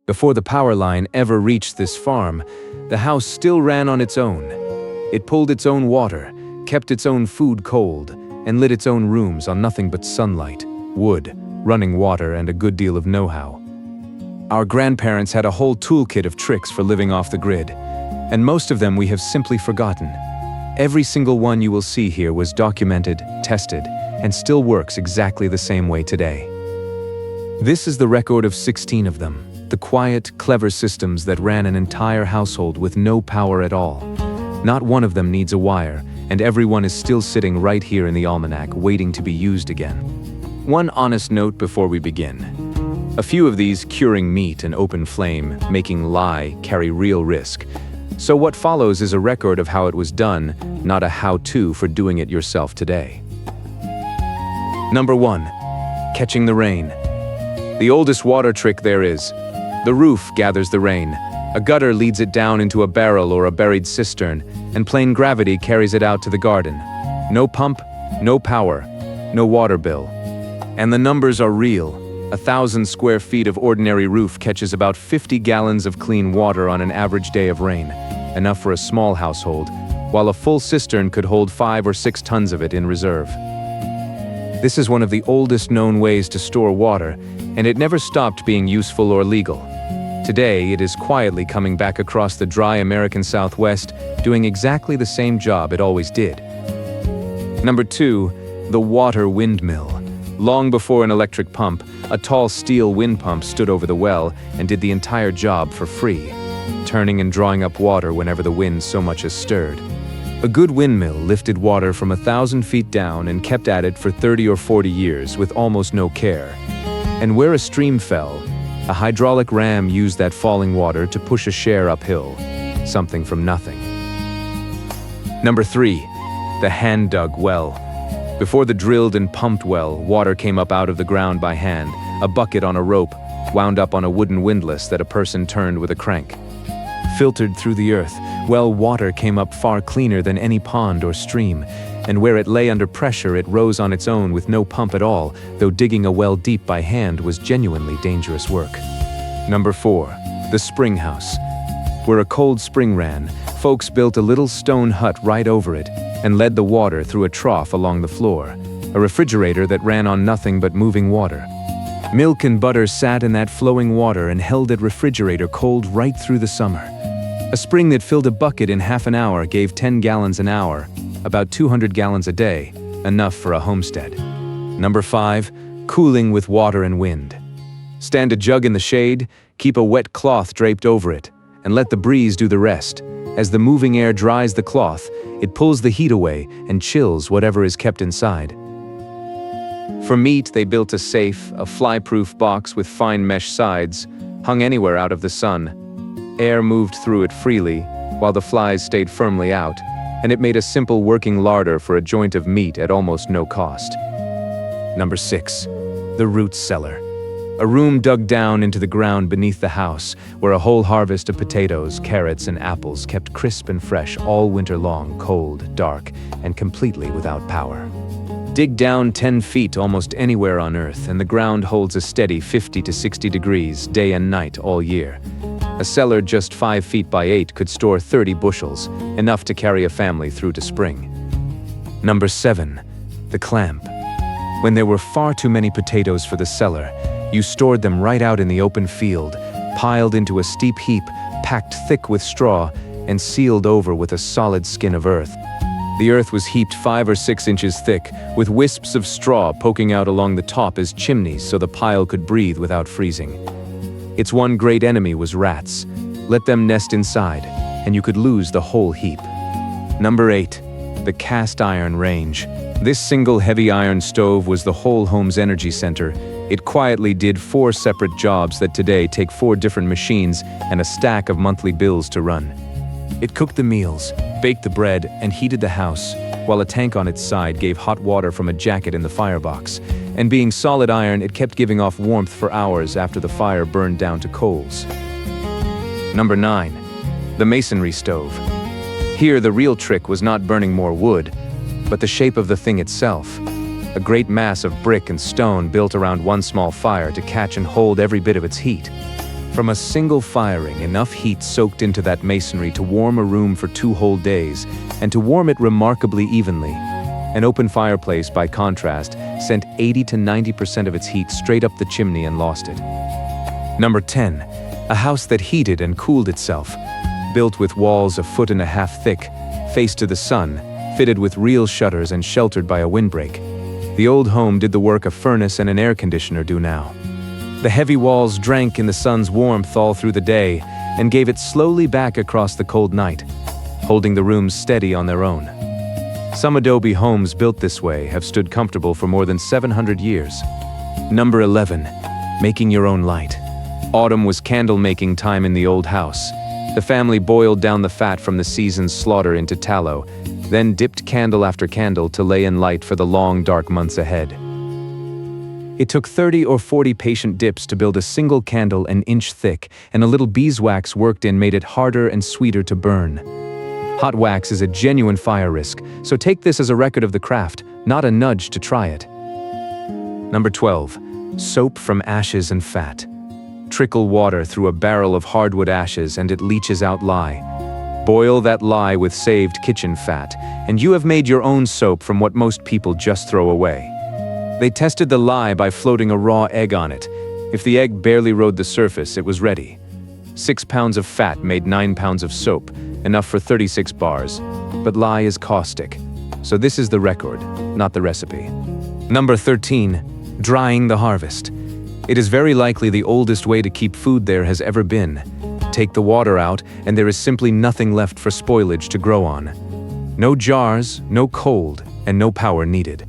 Before the power line ever reached this farm, the house still ran on its own. It pulled its own water, kept its own food cold, and lit its own rooms on nothing but sunlight, wood, running water, and a good deal of know-how. Our grandparents had a whole toolkit of tricks for living off the grid, and most of them we have simply forgotten. Every single one you will see here was documented, tested, and still works exactly the same way today. This is the record of 16 of them, the quiet, clever systems that ran an entire household with no power at all. Not one of them needs a wire, and everyone is still sitting right here in the almanac waiting to be used again. One honest note before we begin. A few of these, curing meat in open flame, making lye, carry real risk. So what follows is a record of how it was done, not a how-to for doing it yourself today. Number 1. Catching the rain. The oldest water trick there is. The roof gathers the rain. A gutter leads it down into a barrel or a buried cistern, and plain gravity carries it out to the garden. No pump, no power, no water bill. And the numbers are real. 1,000 square feet of ordinary roof catches about 50 gallons of clean water on an average day of rain, enough for a small household, while a full cistern could hold 5 or 6 tons of it in reserve. This is one of the oldest known ways to store water, and it never stopped being useful or legal. Today, it is quietly coming back across the dry American Southwest, doing exactly the same job it always did. Number 2, the water windmill. Long before an electric pump, a tall steel wind pump stood over the well and did the entire job for free, turning and drawing up water whenever the wind so much as stirred. A good windmill lifted water from 1,000 feet down and kept at it for 30 or 40 years with almost no care. And where a stream fell, a hydraulic ram used that falling water to push a share uphill, something from nothing. Number 3, the hand-dug well. Before the drilled and pumped well, water came up out of the ground by hand, a bucket on a rope, wound up on a wooden windlass that a person turned with a crank. Filtered through the earth, well water came up far cleaner than any pond or stream, and where it lay under pressure it rose on its own with no pump at all, though digging a well deep by hand was genuinely dangerous work. Number 4, the spring house. Where a cold spring ran, folks built a little stone hut right over it and led the water through a trough along the floor, a refrigerator that ran on nothing but moving water. Milk and butter sat in that flowing water and held that refrigerator cold right through the summer. A spring that filled a bucket in half an hour gave 10 gallons an hour, about 200 gallons a day, enough for a homestead. Number 5, cooling with water and wind. Stand a jug in the shade, keep a wet cloth draped over it, and let the breeze do the rest. As the moving air dries the cloth, it pulls the heat away and chills whatever is kept inside. For meat, they built a safe, a fly-proof box with fine mesh sides, hung anywhere out of the sun. Air moved through it freely, while the flies stayed firmly out, and it made a simple working larder for a joint of meat at almost no cost. Number 6, the root cellar. A room dug down into the ground beneath the house, where a whole harvest of potatoes, carrots, and apples kept crisp and fresh all winter long, cold, dark, and completely without power. Dig down 10 feet almost anywhere on Earth, and the ground holds a steady 50 to 60 degrees, day and night, all year. A cellar just 5 feet by 8 could store 30 bushels, enough to carry a family through to spring. Number 7, the clamp. When there were far too many potatoes for the cellar, you stored them right out in the open field, piled into a steep heap, packed thick with straw, and sealed over with a solid skin of earth. The earth was heaped 5 or 6 inches thick, with wisps of straw poking out along the top as chimneys so the pile could breathe without freezing. Its one great enemy was rats. Let them nest inside, and you could lose the whole heap. Number 8, the cast iron range. This single heavy iron stove was the whole home's energy center. It quietly did 4 separate jobs that today take 4 different machines and a stack of monthly bills to run. It cooked the meals, baked the bread, and heated the house, while a tank on its side gave hot water from a jacket in the firebox. And being solid iron, it kept giving off warmth for hours after the fire burned down to coals. Number 9, the masonry stove. Here, the real trick was not burning more wood, but the shape of the thing itself. A great mass of brick and stone built around one small fire to catch and hold every bit of its heat. From a single firing, enough heat soaked into that masonry to warm a room for 2 whole days, and to warm it remarkably evenly. An open fireplace, by contrast, sent 80 to 90% of its heat straight up the chimney and lost it. Number 10. A house that heated and cooled itself. Built with walls a 1.5 feet thick, faced to the sun, fitted with real shutters and sheltered by a windbreak. The old home did the work a furnace and an air conditioner do now. The heavy walls drank in the sun's warmth all through the day and gave it slowly back across the cold night, holding the rooms steady on their own. Some adobe homes built this way have stood comfortable for more than 700 years. Number 11. Making your own light. Autumn was candle-making time in the old house. The family boiled down the fat from the season's slaughter into tallow, then dipped candle after candle to lay in light for the long, dark months ahead. It took 30 or 40 patient dips to build a single candle an inch thick, and a little beeswax worked in made it harder and sweeter to burn. Hot wax is a genuine fire risk, so take this as a record of the craft, not a nudge to try it. Number 12. Soap from ashes and fat. Trickle water through a barrel of hardwood ashes and it leaches out lye. Boil that lye with saved kitchen fat, and you have made your own soap from what most people just throw away. They tested the lye by floating a raw egg on it. If the egg barely rode the surface, it was ready. 6 pounds of fat made 9 pounds of soap, enough for 36 bars. But lye is caustic, so this is the record, not the recipe. Number 13. Drying the harvest. It is very likely the oldest way to keep food there has ever been. Take the water out, and there is simply nothing left for spoilage to grow on. No jars, no cold, and no power needed.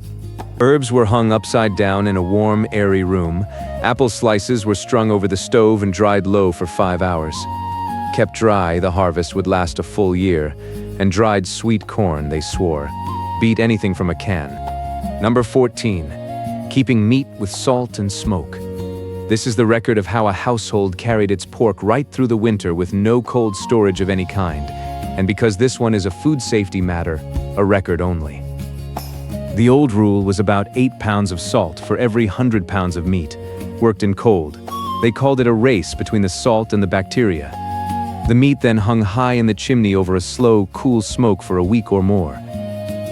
Herbs were hung upside down in a warm, airy room. Apple slices were strung over the stove and dried low for 5 hours. Kept dry, the harvest would last a full year, and dried sweet corn, they swore, beat anything from a can. Number 14. Keeping meat with salt and smoke. This is the record of how a household carried its pork right through the winter with no cold storage of any kind, and because this one is a food safety matter, a record only. The old rule was about 8 pounds of salt for every 100 pounds of meat, worked in cold. They called it a race between the salt and the bacteria. The meat then hung high in the chimney over a slow, cool smoke for a week or more.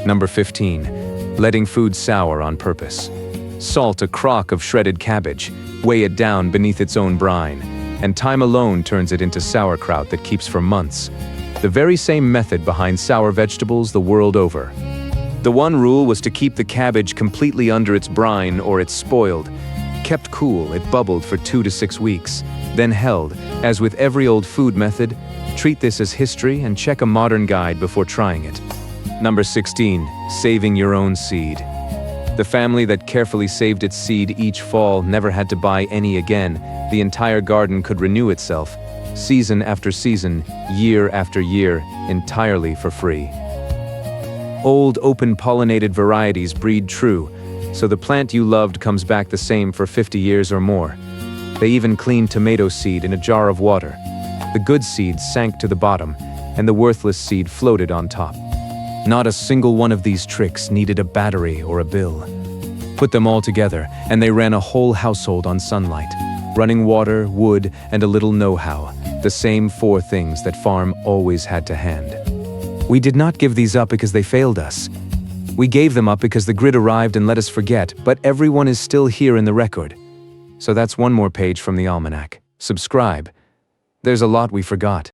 Number 15. Letting food sour on purpose. Salt a crock of shredded cabbage, weigh it down beneath its own brine, and time alone turns it into sauerkraut that keeps for months. The very same method behind sour vegetables the world over. The one rule was to keep the cabbage completely under its brine or it's spoiled. Kept cool, it bubbled for 2 to 6 weeks, then held. As with every old food method, treat this as history and check a modern guide before trying it. Number 16. Saving your own seed. The family that carefully saved its seed each fall never had to buy any again. The entire garden could renew itself, season after season, year after year, entirely for free. Old open-pollinated varieties breed true, so the plant you loved comes back the same for 50 years or more. They even cleaned tomato seed in a jar of water. The good seeds sank to the bottom, and the worthless seed floated on top. Not a single one of these tricks needed a battery or a bill. Put them all together, and they ran a whole household on sunlight. Running water, wood, and a little know-how. The same 4 things that farm always had to hand. We did not give these up because they failed us. We gave them up because the grid arrived and let us forget, but everyone is still here in the record. So that's one more page from the almanac. Subscribe. There's a lot we forgot.